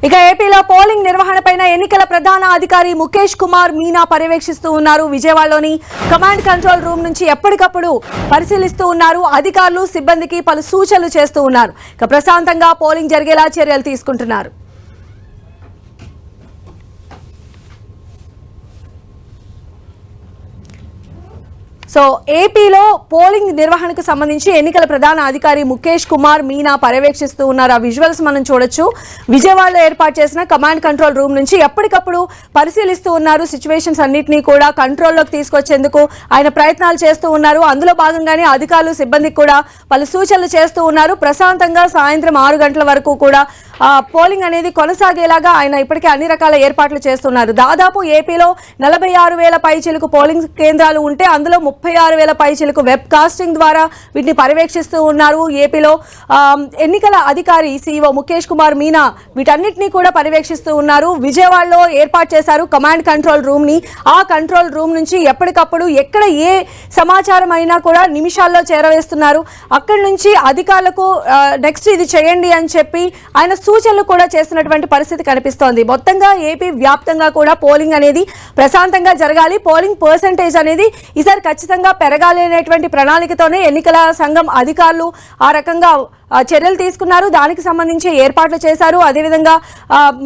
ఇక ఏపీలో పోలింగ్ నిర్వహణపైన ఎన్నికల ప్రధాన అధికారి ముఖేష్ కుమార్ మీనా పర్యవేక్షిస్తూ ఉన్నారు. విజయవాడలోని కమాండ్ కంట్రోల్ రూమ్ నుంచి ఎప్పటికప్పుడు పరిశీలిస్తూ ఉన్నారు. అధికారులు సిబ్బందికి పలు సూచనలు చేస్తూ ఉన్నారు. ఇక ప్రశాంతంగా పోలింగ్ జరిగేలా చర్యలు తీసుకుంటున్నారు. సో ఏపీలో పోలింగ్ నిర్వహణకు సంబంధించి ఎన్నికల ప్రధాన అధికారి ముఖేష్ కుమార్ మీనా పర్యవేక్షిస్తూ ఉన్నారు. ఆ విజువల్స్ మనం చూడొచ్చు. విజయవాడలో ఏర్పాటు చేసిన కమాండ్ కంట్రోల్ రూమ్ నుంచి ఎప్పటికప్పుడు పరిశీలిస్తూ ఉన్నారు. సిచ్యువేషన్స్ అన్నింటినీ కూడా కంట్రోల్లోకి తీసుకొచ్చేందుకు ఆయన ప్రయత్నాలు చేస్తూ ఉన్నారు. అందులో భాగంగానే అధికారులు సిబ్బందికి కూడా పలు సూచనలు చేస్తూ ఉన్నారు. ప్రశాంతంగా సాయంత్రం 6 గంటల వరకు కూడా పోలింగ్ అనేది కొనసాగేలాగా ఆయన ఇప్పటికే అన్ని రకాల ఏర్పాట్లు చేస్తున్నారు. దాదాపు ఏపీలో 46,000 పైచిలుకు పోలింగ్ కేంద్రాలు ఉంటే అందులో 36,000 పైచిలుకు వెబ్ కాస్టింగ్ ద్వారా వీటిని పర్యవేక్షిస్తూ ఉన్నారు. ఏపీలో ఎన్నికల అధికారి సీఈఓ ముఖేష్ కుమార్ మీనా వీటన్నిటినీ కూడా పర్యవేక్షిస్తూ ఉన్నారు. విజయవాడలో ఏర్పాటు చేశారు కమాండ్ కంట్రోల్ రూమ్ ని. ఆ కంట్రోల్ రూమ్ నుంచి ఎప్పటికప్పుడు ఎక్కడ ఏ సమాచారం అయినా కూడా నిమిషాల్లో చేరవేస్తున్నారు. అక్కడి నుంచి అధికారులకు నెక్స్ట్ ఇది చేయండి అని చెప్పి ఆయన సూచనలు కూడా చేస్తున్నటువంటి పరిస్థితి కనిపిస్తోంది. మొత్తంగా ఏపీ వ్యాప్తంగా కూడా పోలింగ్ అనేది ప్రశాంతంగా జరగాలి, పోలింగ్ పర్సెంటేజ్ అనేది ఈసారి ఖచ్చితంగా పెరగాలి అనేటువంటి ప్రణాళికతోనే ఎన్నికల సంఘం అధికారులు ఆ రకంగా చర్యలు తీసుకున్నారు. దానికి సంబంధించి ఏర్పాట్లు చేశారు. అదేవిధంగా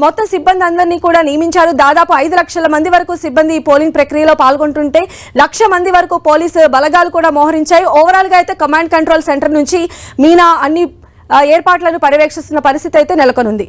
మొత్తం సిబ్బంది అందరినీ కూడా నియమించారు. దాదాపు 5 లక్షల మంది వరకు సిబ్బంది పోలింగ్ ప్రక్రియలో పాల్గొంటుంటే 1,00,000 మంది వరకు పోలీసు బలగాలు కూడా మోహరించాయి. ఓవరాల్ గా అయితే కమాండ్ కంట్రోల్ సెంటర్ నుంచి మీనా అన్ని ఏర్పాట్లను పర్యవేక్షిస్తున్న పరిస్థితి అయితే నెలకొనుంది.